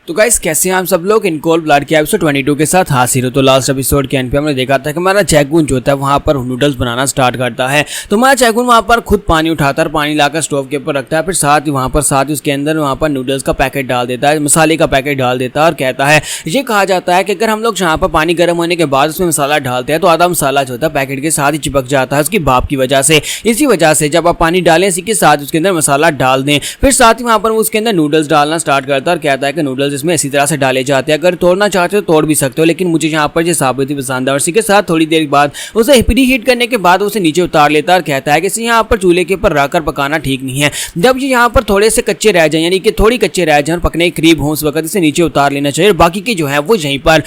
तो गाइस कैसे हैं हम सब लोग इन कोल्ड ब्लड के एपिसोड 22 के साथ हाजिर हो। तो लास्ट एपिसोड के एंड पे हमने देखा था कि हमारा जैकून जो होता है वहां पर नूडल्स बनाना स्टार्ट करता है। तो हमारा जैकून वहां पर खुद पानी उठाता है, पानी लाकर स्टोव के ऊपर रखता है, फिर साथ ही उसके अंदर वहां पर नूडल्स का पैकेट डाल देता है, मसाले का पैकेट डाल देता है और कहता है, ये कहा जाता है कि अगर हम लोग जहाँ पर पानी गर्म होने के बाद उसमें मसाला डालते हैं तो आधा मसाला जो होता है पैकेट के साथ ही चिपक जाता है उसकी भाप की वजह से। इसी वजह से जब आप पानी डालें इसी के साथ उसके अंदर मसाला डाल दें, फिर साथ ही वहां पर उसके अंदर नूडल्स डालना स्टार्ट करता है और कहता है कि नूडल्स इसमें इसी तरह से डाले जाते हैं, अगर तोड़ना चाहते हो तोड़ भी सकते हो, लेकिन मुझे यहाँ पर जो साबित पसंद है। और इसी के साथ थोड़ी देर बाद उसे प्री हीट करने के बाद उसे नीचे उतार लेता है और कहता है कि इसे यहाँ पर चूल्हे के ऊपर रखकर पकाना ठीक नहीं है, जब ये यहाँ पर थोड़े से कच्चे रह जाए यानी कि थोड़ी कच्चे रह जाए और पकने के करीब हो उस वक्त इसे नीचे उतार लेना चाहिए और बाकी के जो है वो यहीं पर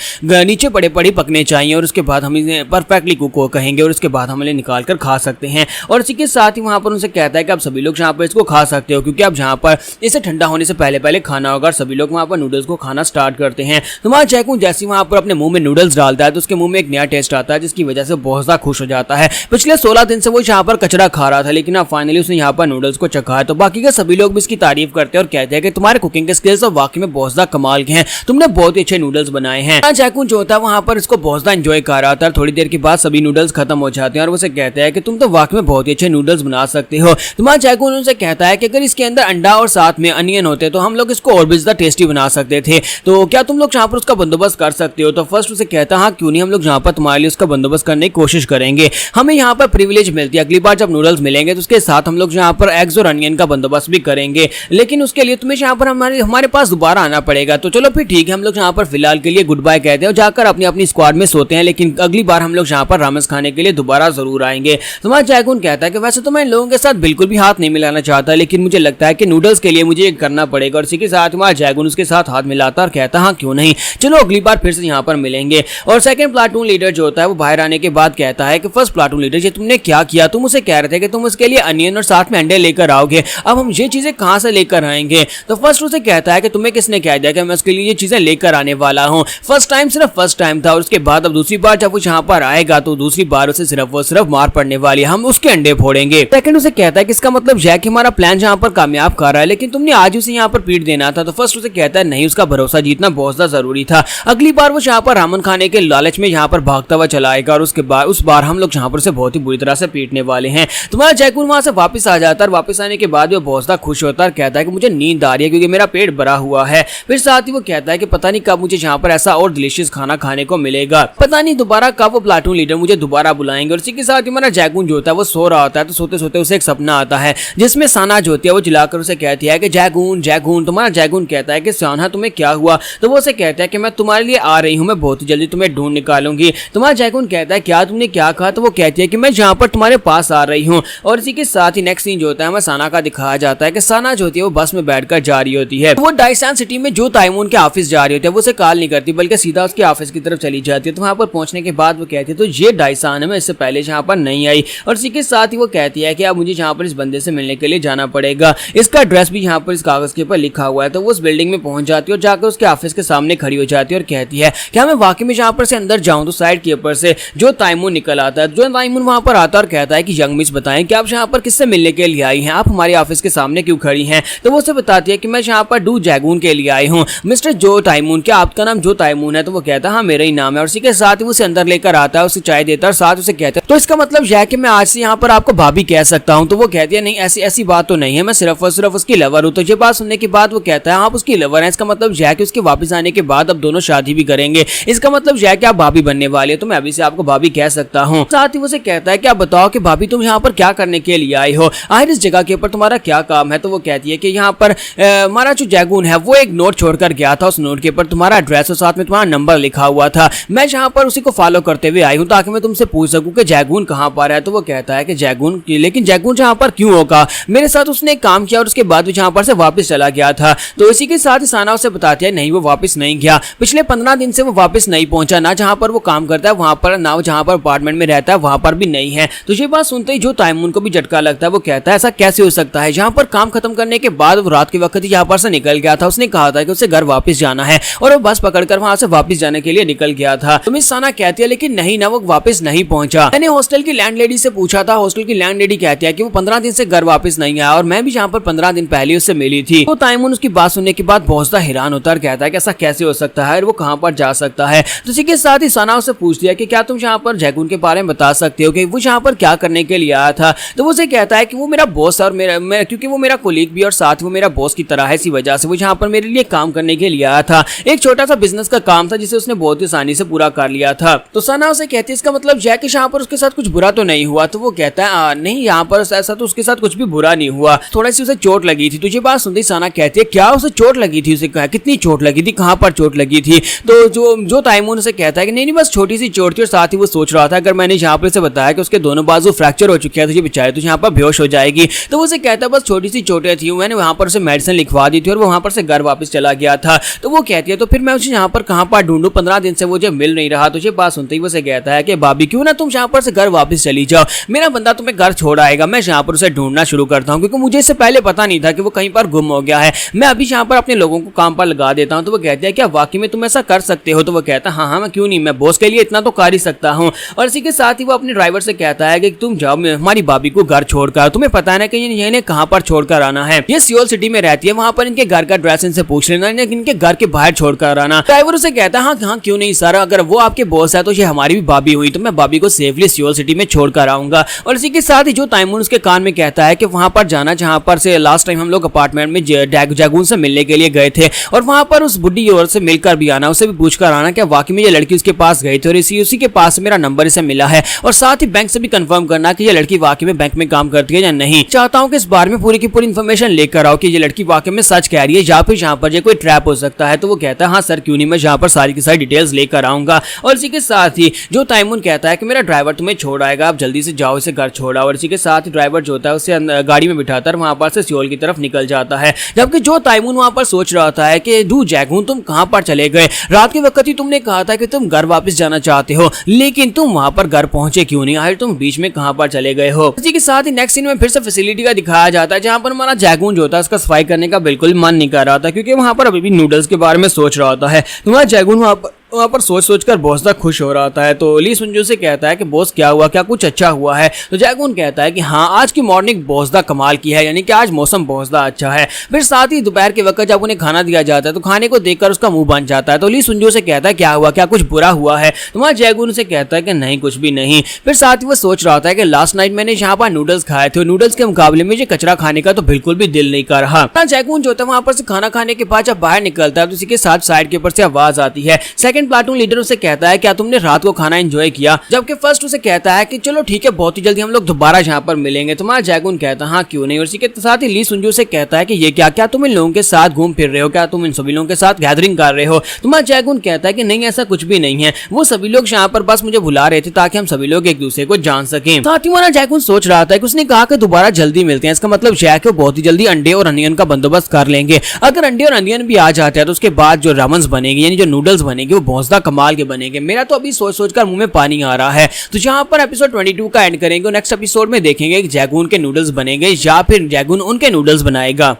नीचे पड़े पड़े पकने चाहिए और उसके बाद हम इन्हें परफेक्टली कुक हो कहेंगे और उसके बाद हम इन्हें निकाल कर खा सकते हैं। और इसी के साथ ही वहाँ पर उनसे कहता है कि आप सभी लोग यहाँ पर इसको खा सकते हो, क्योंकि आप जहाँ पर इसे ठंडा होने से पहले खाना होगा और सभी लोग वहाँ पर नूडल्स को खाना स्टार्ट करते हैं। तुम्हारा जैकून जैसे वहाँ पर अपने मुंह में नूडल्स डालता है तो उसके मुंह में एक नया टेस्ट आता है जिसकी वजह से बहुत ज्यादा खुश हो जाता है। पिछले 16 दिन से वो यहाँ पर कचरा खा रहा था, लेकिन अब फाइनली उसने यहाँ पर नूडल्स को चखा है। तो बाकी के सभी लोग भी इसकी तारीफ करते हैं और कहते हैं कि तुम्हारे कुकिंग के स्किल्स और वाकई में बहुत ज्यादा कमाल के हैं, तुमने बहुत ही अच्छे नूडल्स बनाए हैं। जैकून जो होता है वहाँ पर इसको बहुत ज्यादा एंजॉय कर रहा था। थोड़ी देर के बाद सभी नूडल्स खत्म हो जाते हैं और उसे कहते हैं कि तुम तो वाकई में बहुत ही अच्छे नूडल्स बना सकते हो। तुम्हारा जैकून उनसे कहता है कि अगर इसके अंदर अंडा और साथ में अनियन होते तो हम लोग इसको और भी ज्यादा टेस्टी बना सकते थे, तो क्या तुम लोग यहाँ पर उसका बंदोबस्त कर सकते हो। तो फर्स्ट उसे कहता है हाँ क्यों नहीं, हम लोग यहाँ पर तुम्हारे लिए उसका बंदोबस्त करने की कोशिश करेंगे, हमें यहाँ पर प्रिविलेज मिलती है, अगली बार जब नूडल्स मिलेंगे तो उसके साथ हम लोग यहाँ पर एग्स और अनियन का बंदोबस्त भी करेंगे, लेकिन उसके लिए तुम्हें यहाँ पर हमारे पास दोबारा आना पड़ेगा। तो चलो फिर ठीक है, हम लोग यहाँ पर फिलहाल के लिए गुड बाय कहते हैं और जाकर अपनी अपनी स्क्वाड में सोते हैं, लेकिन अगली बार हम लोग यहाँ पर रामेस खाने के लिए दोबारा जरूर आएंगे। तुम्हारा जैकून कहता है कि वैसे तो मैं इन लोगों के साथ बिल्कुल भी हाथ नहीं मिलाना चाहता, लेकिन मुझे लगता है कि नूडल्स के लिए मुझे करना पड़ेगा। और इसी के साथ तुम्हारा जैकून उसके साथ हाथ मिलाता और कहता हाँ क्यों नहीं, चलो अगली बार फिर से यहाँ पर मिलेंगे। और सेकंड प्लाटून लीडर जो होता है वो बाहर आने के बाद कहता है कि फर्स्ट प्लाटून लीडर ये तुमने क्या किया, तुम उसे कह रहे थे कि तुम उसके लिए अनियन और साथ में अंडे लेकर आओगे, अब हम ये चीजें कहां से लेकर आएंगे। तो फर्स्ट उसे कहता है कि तुम्हें किसने कह दिया कि मैं उसके लिए ये चीजें लेकर आने वाला हूं, फर्स्ट टाइम सिर्फ फर्स्ट टाइम था और उसके बाद अब दूसरी बार जब वो यहाँ पर आएगा तो दूसरी बार उसे सिर्फ मार पड़ने वाली है, हम उसके अंडे फोड़ेंगे। सेकंड उसे कहता है कि इसका मतलब यह कि हमारा प्लान यहाँ पर कामयाब कर रहा है, लेकिन तुमने आज उसे यहाँ पर पीट देना था। तो फर्स्ट उसे कहता है नहीं, उसका भरोसा जीतना बहुत ज्यादा जरूरी था, अगली बार वो यहाँ पर रामन खाने के लालच में यहाँ पर भागता हुआ चलाएगा और उसके बाद उस बार हम लोग यहाँ पर से बहुत ही बुरी तरह से पीटने वाले हैं। तुम्हारा जैकून वहां से वापस आ जाता है और वापस आने के बाद वो बहुत ज्यादा खुश होता है, कहता है कि मुझे नींद आ रही है क्योंकि मेरा पेट भरा हुआ है। फिर साथ ही वो कहता है कि पता नहीं कब मुझे यहाँ पर ऐसा और डिलीशियस खाना खाने को मिलेगा, पता नहीं दोबारा कब वो प्लाटून लीडर मुझे दोबारा बुलाएंगे। और इसी के साथ ही हमारा जैकून जो होता है वो सो रहा होता है, तो सोते सोते उसे एक सपना आता है जिसमें साना जो होती है वो चिल्लाकर उसे कहती है कि जैकून जैकून। तुम्हारा जैकून कहता है कि साना तुम्हें क्या हुआ। तो वो उसे कहता है कि मैं तुम्हारे लिए आ रही हूँ, मैं बहुत ही जल्दी तुम्हें ढूंढ निकालूंगी। तुम्हारा जैकून कहता है क्या तुमने क्या कहा। तो वो कहती है कि मैं यहाँ पर तुम्हारे पास आ रही हूँ। और इसी के साथ ही नेक्स्ट सीन जो होता है हमें साना का दिखाया जाता है कि साना जो होती है वो बस में बैठकर जा रही होती है, वो डाइसान सिटी में जो ताइमून के ऑफिस जा रही होती है वो उसे कॉल नहीं करती बल्कि सीधा उसके ऑफिस की तरफ चली जाती है। तो वहां पर पहुंचने के बाद वो कहती है तो ये डाइसान है, मैं इससे पहले यहाँ पर नहीं आई। और इसी के साथ ही वो कहती है कि अब मुझे यहाँ पर इस बंदे से मिलने के लिए जाना पड़ेगा, इसका एड्रेस भी यहाँ पर इस कागज के ऊपर लिखा हुआ है। तो वो उस बिल्डिंग में पहुंच जाती है और जाकर उसके ऑफिस के सामने खड़ी हो जाती है और कहती है क्या मैं वाकई में यहाँ पर से अंदर जाऊं। तो साइड के ऊपर से जो ताइमून निकल आता है, जो ताइमून वहां पर आता है और कहता है कि यंग मिस बताएं कि आप यहाँ पर किससे मिलने के लिए आई हैं, आप हमारे ऑफिस के सामने क्यों खड़ी हैं। तो वो उसे बताती है कि मैं यहाँ पर डू जैगून के लिए आई हूँ, मिस्टर जो ताइमून, क्या आपका नाम जो ताइमून है। तो वो कहता है हाँ मेरा ही नाम है। और इसी के साथ ही उसे अंदर लेकर आता है, उसे चाय देता है और साथ उसे कहता है तो इसका मतलब यह है कि मैं आज से यहाँ पर आपको भाभी कह सकता हूँ। तो वो कहती है नहीं ऐसी बात तो नहीं है, मैं सिर्फ और सिर्फ उसकी लवर हूँ। तो ये बात सुनने के बाद वो कहता है आप उसकी लवर है, इसका मतलब यह है कि उसके वापस आने के बाद अब दोनों शादी भी करेंगे, इसका मतलब यह है कि आप भाभी बनने वाले हो, तो मैं अभी से आपको भाभी कह सकता हूँ। साथ ही उसे कहता है कि आप बताओ कि भाभी तुम यहाँ पर क्या करने के लिए आई हो, आखिर इस जगह के ऊपर तुम्हारा क्या काम है। तो वो कहती है कि यहाँ पर हमारा जो जैगून है वो एक नोट छोड़कर गया था, उस नोट के ऊपर तुम्हारा एड्रेस और साथ में तुम्हारा नंबर लिखा हुआ था, मैं यहाँ पर उसी को फॉलो करते हुए आई हूँ ताकि मैं तुमसे पूछ सकूं कि जैगून कहाँ पर है। तो वो कहता है कि जैगून, लेकिन जैगून यहाँ पर क्यों होगा, मेरे साथ उसने एक काम किया और उसके बाद वो यहाँ पर से वापस चला गया था। तो इसी के साथ ही साना उसे बताती है नहीं वो वापस नहीं गया, पिछले 15 दिन से वो वापस नहीं पहुंचा, ना जहाँ पर वो काम करता है वहां पर, ना जहाँ पर अपार्टमेंट में रहता है वहां पर भी नहीं है। तो ये बात सुनते ही जो ताइमून को भी झटका लगता है, वो कहता है ऐसा कैसे हो सकता है, यहाँ पर काम खत्म करने के बाद वो रात के वक्त ही यहाँ पर से निकल गया था, उसने कहा था कि उसे घर वापस जाना है और वो बस पकड़कर वहां से वापस जाने के लिए निकल गया था। तो मिस साना कहती है लेकिन नहीं ना, वो वापस नहीं पहुंचा। मैंने हॉस्टल की लैंडलेडी से पूछा था, हॉस्टल की लैंडलेडी कहती है कि वो 15 दिन से घर वापस नहीं आया और मैं भी यहाँ पर 15 दिन पहले उससे मिली थी। तो ताइमून उसकी बात सुनने के बाद बहुत ज्यादा हैरान होता है और कहता है कि ऐसा कैसे हो सकता है और वो कहाँ पर जा सकता है। तो इसी के साथ ही सना उससे पूछ लिया कि क्या तुम यहाँ पर जैकून के बारे में बता सकते हो कि वो यहाँ पर क्या करने के लिए आया था। तो वो उसे कहता है कि वो मेरा बॉस है और क्योंकि वो मेरा कोलीग भी और साथ वो मेरा बॉस की तरह है, इसी वजह से वो यहाँ पर मेरे लिए काम करने के लिए आया था। एक छोटा सा बिजनेस का काम था जिसे उसने बहुत ही आसानी से पूरा कर लिया था। तो सना उसे कहती है इसका मतलब जैक यहाँ पर उसके साथ कुछ बुरा तो नहीं हुआ। तो वो कहता है नहीं, यहाँ पर ऐसा तो उसके साथ कुछ भी बुरा नहीं हुआ, थोड़ी सी उसे चोट लगी थी। तुझे बात सुनती सना कहती है क्या उसे चोट लगी थी? उसे कहा कितनी चोट लगी थी, कहाँ पर चोट लगी थी? तो जो ताइमून उसे कहता है कि नहीं बस छोटी सी चोट थी और साथ ही वो सोच रहा था अगर मैंने यहाँ पर से बताया कि उसके दोनों बाजू फ्रैक्चर हो चुके हैं तो ये बेचारे तो यहाँ पर बेहोश हो जाएगी। तो वो उसे कहता है बस छोटी सी चोटें थी, मैंने वहाँ पर उसे मेडिसिन लिखवा दी थी और वो वहाँ पर से घर वापस चला गया था। तो वो कहती है तो फिर मैं उसे यहाँ पर कहाँ पर ढूंढूं, 15 दिन से वो मुझे मिल नहीं रहा। तुझे बात सुनते ही वो उसे कहता है कि भाभी क्यों ना तुम यहाँ पर से घर वापस चली जाओ, मेरा बंदा तुम्हें घर छोड़ आएगा, मैं यहाँ पर उसे ढूंढना शुरू करता हूँ क्योंकि मुझे इससे पहले पता नहीं था कि वो कहीं पर गुम हो गया है। मैं अभी यहाँ पर अपने लोगों को काम पर लगा देता हूँ। तो वो कहती है क्या वाकई में तुम ऐसा कर सकते हो? तो वो कहता है हाँ मैं क्यों नहीं, मैं बॉस के लिए इतना तो कर ही सकता हूँ। और इसी के साथ ही वो अपने ड्राइवर से कहता है कि तुम जाओ हमारी भाभी को घर छोड़कर, तुम्हें पता है ना कि इन्हें कहाँ पर छोड़कर आना है। ये सियोल सिटी में रहती है, वहाँ पर इनके घर का एड्रेस इनसे पूछ लेना, इनके घर के बाहर छोड़कर आना। ड्राइवर उसे कहता है हाँ क्यों नहीं सर, अगर वो आपके बॉस है तो ये हमारी भी भाभी हुई, तो मैं भाभी को सेफली सियोल सिटी में छोड़कर आऊंगा। और इसी के साथ ही जो ताइमून उसके कान में कहता है कि वहां पर जाना जहां पर से लास्ट टाइम हम लोग अपार्टमेंट में जैगून से मिलने के लिए गए थे और वहां पर उस बुढ़ी औरत से मिलकर भी आना, उसे भी पूछकर आना कि वाकई में ये लड़की उसके पास गई थी और उसी के पास मेरा नंबर इसे मिला है। और साथ ही बैंक से भी कंफर्म करना कि ये लड़की वाकई में बैंक में काम करती है या नहीं। चाहता हूँ कि इस बारे में पूरी की पूरी इन्फॉर्मेशन लेकर आओ कि ये लड़की वाकई में सच कह रही है या फिर यहाँ पर ये कोई ट्रैप हो सकता है। तो वो कहता है हाँ सर क्यों नहीं, मैं यहाँ पर सारी की सारी डिटेल्स लेकर आऊंगा। और इसी के साथ ही जो ताइमून कहता है कि मेरा ड्राइवर तुम्हें छोड़ आएगा, आप जल्दी से जाओ, इसे घर छोड़ा। और इसी के साथ ही ड्राइवर जो होता है उसे गाड़ी में बिठाता है, वहां पर से सियोल की तरफ निकल जाता है। जबकि जो ताइमून वहां पर सोच रहा था है कि डू जैगून तुम कहां पर चले गए, रात के वक्त ही तुमने कहा था कि तुम घर वापस जाना चाहते हो, लेकिन तुम वहां पर घर पहुंचे क्यों नहीं, आखिर तुम बीच में कहां पर चले गए हो। इसी के साथ ही नेक्स्ट सीन में फिर से फैसिलिटी का दिखाया जाता है जहां पर हमारा जैगून जो होता है उसका सफाई करने का बिल्कुल मन नहीं कर रहा था क्योंकि वहां पर अभी भी नूडल्स के बारे में सोच रहा होता है। तुम्हारा जैगून वहां पर सोच कर बहुत ज्यादा खुश हो रहा है। तो ली सुंजू से कहता है कि बॉस क्या हुआ, क्या कुछ अच्छा हुआ है? तो जैगून कहता है कि हाँ आज की मॉर्निंग बहुत ज्यादा कमाल की है, यानी कि आज मौसम बहुत ज्यादा अच्छा है। फिर साथ ही दोपहर के वक्त जब उन्हें खाना दिया जाता है तो खाने को देखकर उसका मुंह बन जाता है। तो ली सुंजू से कहता है क्या हुआ, क्या कुछ बुरा हुआ है? तुम्हारा जैगून से कहता है कि नहीं कुछ भी नहीं। फिर साथ ही वो सोच रहा था कि लास्ट नाइट मैंने यहाँ पर नूडल्स खाए थे, नूडल्स के मुकाबले में कचरा खाने का तो बिल्कुल भी दिल नहीं कर रहा। जैगून जो होता है वहां पर से खाना खाने के बाद जब बाहर निकलता है तो उसी के साथ साइड के ऊपर से आवाज आती है। सेकंड प्लाटून लीडर उसे कहता है क्या तुमने रात को खाना एंजॉय किया? जबकि फर्स्ट उसे कहता है कि चलो ठीक है बहुत ही जल्दी हम लोग दोबारा यहाँ पर मिलेंगे। तुम्हारा जैगून कहता है हाँ क्यों नहीं। और इसी के साथ ही ली सुंजू से कहता है कि ये क्या तुम इन लोगों के साथ घूम फिर रहे हो, क्या तुम इन सभी लोगों के साथ गैदरिंग कर रहे हो? तुम्हारा जैगून कहता है कि नहीं ऐसा कुछ भी नहीं है, वो सभी लोग यहाँ पर बस मुझे बुला रहे थे ताकि हम सभी लोग एक दूसरे को जान सकें। साथ ही हमारा जैगून सोच रहा था कि उसने कहा कि दोबारा जल्दी मिलते हैं, इसका मतलब जैक बहुत ही जल्दी अंडे और अनियन का बंदोबस्त कर लेंगे। अगर अंडे और अनियन भी आ जाते हैं तो उसके बाद जो रामन्स बनेगी यानी जो नूडल्स बनेंगे वो बहुत ज्यादा कमाल के बनेंगे। मेरा तो अभी सोच कर मुंह में पानी आ रहा है। तो यहाँ पर एपिसोड 22 का एंड करेंगे। नेक्स्ट एपिसोड में देखेंगे कि जैगून के नूडल्स बनेंगे या फिर जैगून उनके नूडल्स बनाएगा।